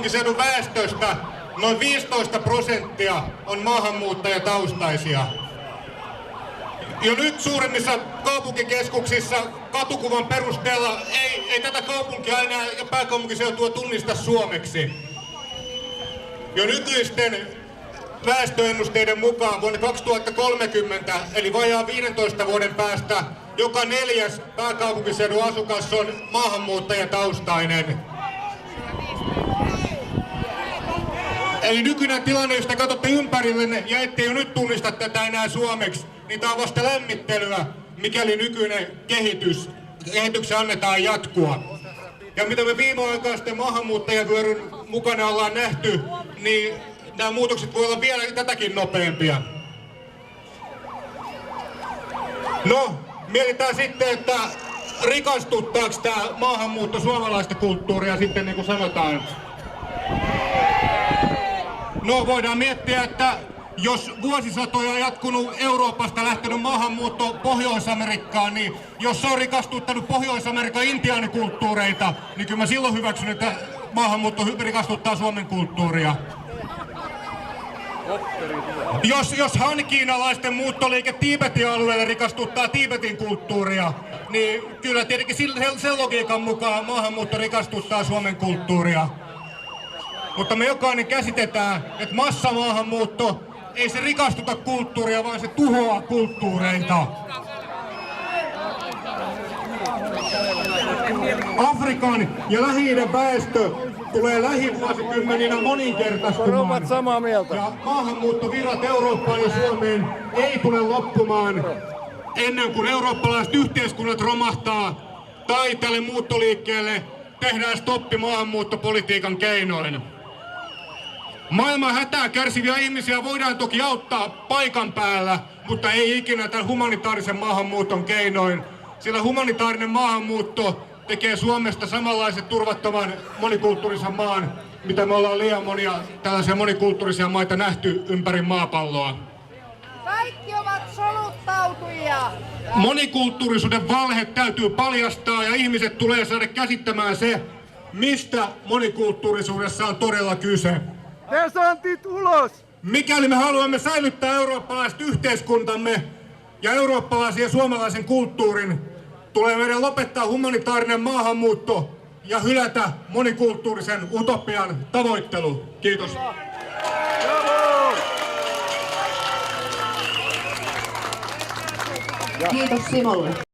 pääkaupunkiseudun väestöstä noin 15% on maahanmuuttajataustaisia. Jo nyt suurimmissa kaupunkikeskuksissa katukuvan perusteella ei tätä kaupunkia enää ja pääkaupunkiseutua tunnista suomeksi. Jo nykyisten väestöennusteiden mukaan vuonna 2030, eli vajaa 15 vuoden päästä, joka 4. pääkaupunkiseudun asukas on maahanmuuttajataustainen. Eli nykyinen tilanne, jos te katsotte ympärillenne ja ette jo nyt tunnista tätä enää suomeksi, niin tämä on vasta lämmittelyä, mikäli nykyinen kehityksen annetaan jatkua. Ja mitä me viimeaikaisten maahanmuuttajavyöryn mukana ollaan nähty, niin nämä muutokset voi olla vielä tätäkin nopeampia. No, mietitään sitten, että rikastuttaako tämä maahanmuutto suomalaista kulttuuria sitten, niin kuin sanotaan. No, voidaan miettiä, että jos vuosisatoja on jatkunut Euroopasta lähtenyt maahanmuutto Pohjois-Amerikkaan, niin jos se on rikastuttanut Pohjois-Amerikan intiaanikulttuureita, niin kyllä mä silloin hyväksyn, että maahanmuutto rikastuttaa Suomen kulttuuria. Jos hankiinalaisten muuttoliike Tiibetin alueelle rikastuttaa Tiibetin kulttuuria, niin kyllä tietenkin sen logiikan mukaan maahanmuutto rikastuttaa Suomen kulttuuria. Mutta me jokainen käsitetään, että massamaahanmuutto ei se rikastuta kulttuuria, vaan se tuhoaa kulttuureita. Afrikan ja Lähi-idän väestö tulee lähivuosikymmeninä moninkertaistumaan. Samaa mieltä. Ja maahanmuuttovirrat Eurooppaan ja Suomeen ei tule loppumaan ennen kuin eurooppalaiset yhteiskunnat romahtaa tai tälle muuttoliikkeelle tehdään stoppi maahanmuuttopolitiikan keinoin. Maailman hätää kärsiviä ihmisiä voidaan toki auttaa paikan päällä, mutta ei ikinä tämän humanitaarisen maahanmuuton keinoin, sillä humanitaarinen maahanmuutto tekee Suomesta samanlaisen turvattoman monikulttuurisen maan, mitä me ollaan liian monia tällaisia monikulttuurisia maita nähty ympäri maapalloa. Kaikki ovat soluttautujia. Monikulttuurisuuden valhe täytyy paljastaa ja ihmiset tulee saada käsittämään se, mistä monikulttuurisuudessa on todella kyse. Desantit ulos! Mikäli me haluamme säilyttää eurooppalaiset yhteiskuntamme ja eurooppalaisen ja suomalaisen kulttuurin, tulee meidän lopettaa humanitaarinen maahanmuutto ja hylätä monikulttuurisen utopian tavoittelu. Kiitos. Kiitos Simolle.